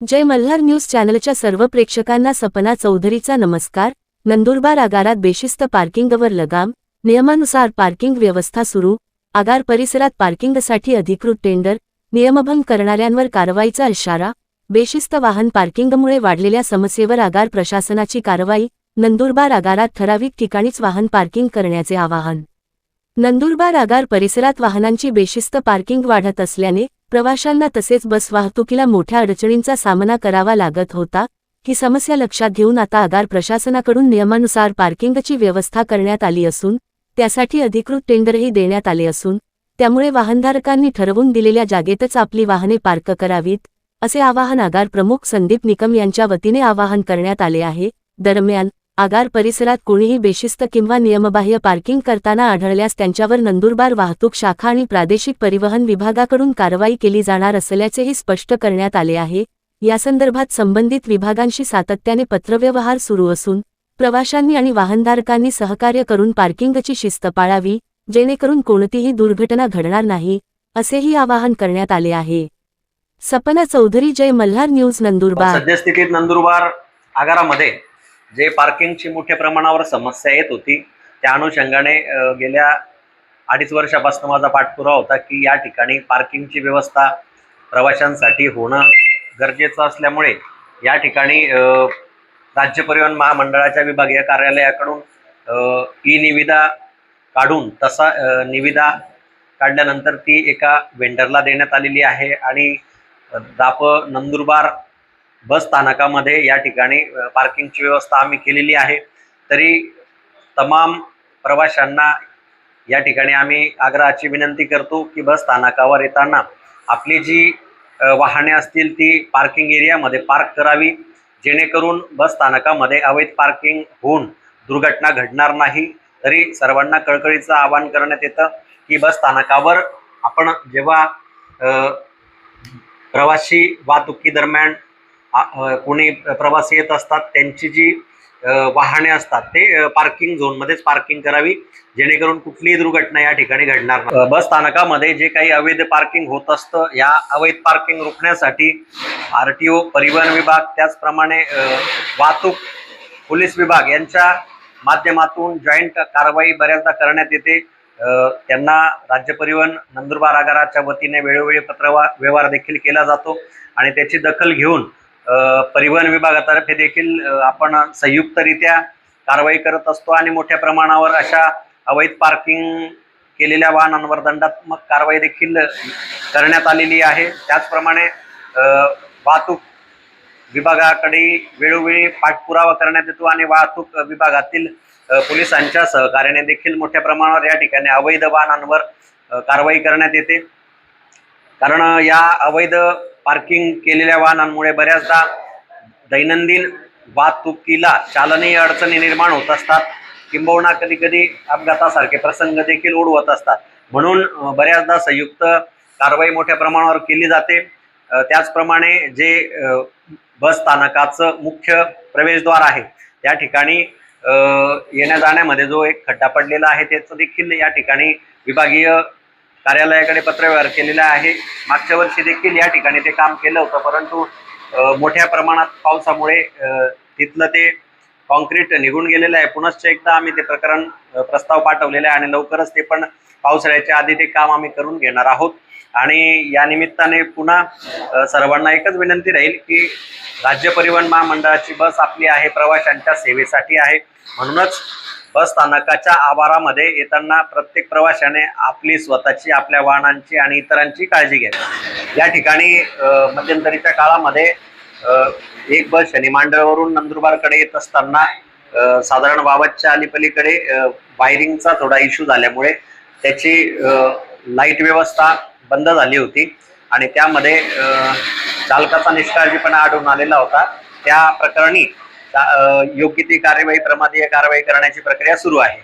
जय Malhar news चॅनलच्या सर्व प्रेक्षकांना सपना चौधरीचा नमस्कार। नंदुरबार आगारात बेशिस्त पार्किंगवर लगाम, नियमानुसार पार्किंग व्यवस्था सुरू। आगार परिसरात पार्किंगसाठी अधिकृत टेंडर, नियमभंग करणाऱ्यांवर कारवाईचा इशारा। बेशिस्त वाहन पार्किंगमुळे वाढलेल्या समस्येवर आगार प्रशासनाची कारवाई। नंदुरबार आगारात ठराविक ठिकाणीच वाहन पार्किंग करण्याचे आवाहन। नंदुरबार आगार परिसरात वाहनांची बेशिस्त पार्किंग वाढत असल्याने प्रवाशांना तसेच बस वाहतुकीला मोठ्या अडचणींचा सामना करावा लागत होता। ही समस्या लक्षात घेऊन आता आगार प्रशासनाकडून नियमानुसार पार्किंगची व्यवस्था करण्यात आली असून त्यासाठी अधिकृत टेंडरही देण्यात आले असून त्यामुळे वाहनधारकांनी ठरवून दिलेल्या जागेतच आपली वाहने पार्क करावीत, असे आवाहन आगार प्रमुख संदीप निकम यांच्या वतीने आवाहन करण्यात आले आहे। दरम्यान आगार परिसरात कोणीही बेशिस्त किंवा नियमबाह्य पार्किंग करताना आढळल्यास त्यांच्यावर नंदुरबार वाहतूक शाखा आणि प्रादेशिक परिवहन विभागाकडून कारवाई केली जाणार असल्याचेही स्पष्ट करण्यात आले आहे। यासंदर्भात संबंधित विभागांशी सातत्याने पत्रव्यवहार सुरू असून प्रवाशांनी आणि वाहनधारकांनी सहकार्य करून पार्किंगची शिस्त पाळावी, जेणेकरून कोणतीही दुर्घटना घडणार नाही, असेही आवाहन करण्यात आले आहे। सपना चौधरी, जय मल्हार न्यूज, नंदुरबार। सद्यस्थितीत नंदुरबार आगारामध्ये जे पार्किंगची मोठ्या प्रमाणावर समस्या येत होती, त्या अनुषंगाने गेल्या 2.5 वर्षापासून माझा पाठपुरावा होता की या ठिकाणी पार्किंगची व्यवस्था प्रवाशांसाठी होणं गरजेचं असल्यामुळे या ठिकाणी राज्य परिवहन महामंडळाच्या विभागीय कार्यालयाकडून ई निविदा काढून तसा निविदा काढल्यानंतर ती एका वेंडरला देण्यात आलेली आहे आणि नंदुरबार बस स्थानकामध्ये या ठिकाणी पार्किंगची व्यवस्था आम्ही केलेली आहे। तरी तमाम प्रवाशांना या ठिकाणी आम्ही आग्रहाची विनंती करतो की बस स्थानकावर येताना आपली जी वाहने असतील ती पार्किंग एरियामध्ये पार्क करावी, जेणेकरून बस स्थानकामध्ये अवैध पार्किंग होऊन दुर्घटना घडणार नाही। तरी सर्वांना कळकळीचं आवाहन करण्यात येतं की बस स्थानकावर आपण जेव्हा प्रवासी वाहतुकी दरम्यान कोणी प्रवासी येत असतात त्यांची जी वाहने असतात ते पार्किंग झोनमध्येच पार्किंग करावी, जेणेकरून कुठलीही दुर्घटना या ठिकाणी घडणार नाही। बस स्थानकामध्ये जे काही अवैध पार्किंग होत असतं, या अवैध पार्किंग रोखण्यासाठी RTO, परिवहन विभाग, त्याचप्रमाणे वाहतूक पोलीस विभाग यांच्या माध्यमातून जॉईंट कारवाई बऱ्याचदा करण्यात येते। त्यांना राज्य परिवहन नंदुरबार आगाराच्या वतीने वेळोवेळी पत्रव्यवहार देखील केला जातो आणि त्याची दखल घेऊन परिवहन विभागातर्फे देखील आपण संयुक्तरित्या कारवाई करत असतो आणि मोठ्या प्रमाणावर अशा अवैध पार्किंग केलेल्या वाहनांवर दंडात्मक कारवाई देखील करण्यात आलेली आहे। त्याचप्रमाणे वाहतूक विभागाकडे वेळोवेळी पाठपुरावा करण्यात येतो आणि वाहतूक विभागातील पोलिसांच्या सहकार्याने देखील मोठ्या प्रमाणावर या ठिकाणी अवैध वाहनांवर कारवाई करण्यात येते। कारण या अवैध पार्किंग केलेल्या वाहनांमुळे बऱ्याचदा दैनंदिन वाहतुकीला चालनीय अडचणी निर्माण होत असतात, किंबहुना कधी कधी अपघातासारखे प्रसंग देखील ओढवत असतात। म्हणून बऱ्याचदा संयुक्त कारवाई मोठ्या प्रमाणावर केली जाते। त्याचप्रमाणे जे बस स्थानकाचं मुख्य प्रवेशद्वार आहे त्या ठिकाणी येण्या जाण्यामध्ये जो एक खड्डा पडलेला आहे त्याचं देखील या ठिकाणी विभागीय कार्यालयाकडे पत्रव्यवहार केलेला आहे। मागच्या वर्षी देखील या ठिकाणी ते काम केलं होतं, परंतु मोठ्या प्रमाणात पावसामुळे तिथलं ते कॉन्क्रीट निघून गेलेलं आहे। पुनश्च एकदा आम्ही ते प्रकरण प्रस्ताव पाठवलेला आहे आणि लवकरच ते पण पावसाळ्याच्या आधी ते काम आम्ही करून घेणार आहोत। आणि या निमित्ताने पुन्हा सर्वांना एकच विनंती राहील की राज्य परिवहन महामंडळाची बस आपली आहे, प्रवाशांच्या सेवेसाठी आहे। म्हणूनच बस स्थानकाच्या आवारामध्ये येताना प्रत्येक प्रवाशाने आपली स्वतःची, आपल्या वाहनांची आणि इतरांची काळजी घ्यावी। या ठिकाणी मध्यंतरीच्या काळामध्ये एक बस शनी मांडळवरून नंदुरबारकडे येत असताना साधारण वावदच्या अलीपलीकडे वायरिंगचा थोडा इश्यू झाल्यामुळे त्याची लाईट व्यवस्था बंद झाली होती आणि त्यामध्ये चालकाचा निष्काळजीपणा आढळून आलेला होता। त्या प्रकरणी योग्य ती कार्यवाही, प्रमादीय कारवाई करण्याची प्रक्रिया सुरू आहे।